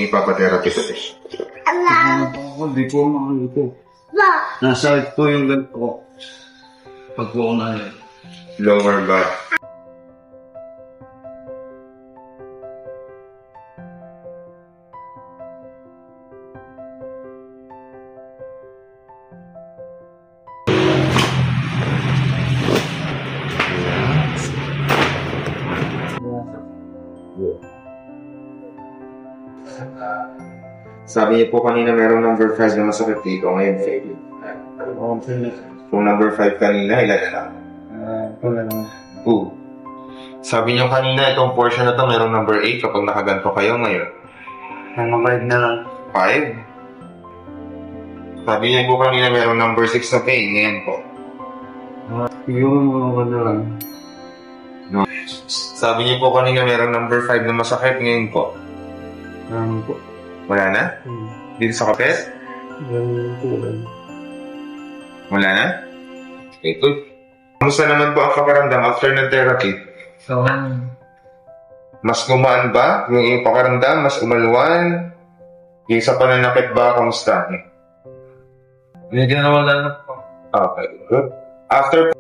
ipapatherapy sa fish. Hindi ko makakita. Nasa po yung ganito ko. Pag po ako na yun. Lower back. Sabi niyo po kanina merong number 5 na masakit dito, ngayon fail. Kung number 5 kanina, ilan na? Wala naman. 2. Sabi niyo kanina, itong portion na to merong number 8 kapag nakaganto kayo ngayon. Mabait na lang. 5. Sabi niyo po kanina merong number 6 na pain, ngayon po. Yung mga na lang. No. Sabi niyo po kanina merong number 5 na masakit, ngayon po. Po. Wala na? Dito sa kapit? Ganun po. Wala na? Ito. Kamusta naman po ang pakiramdam after ng therapy? So, Mas gumaan ba yung iyong pakiramdam? Mas umalwan? Yung sa pananakit ba? Kamusta? medyo nawala na po. Okay, good. After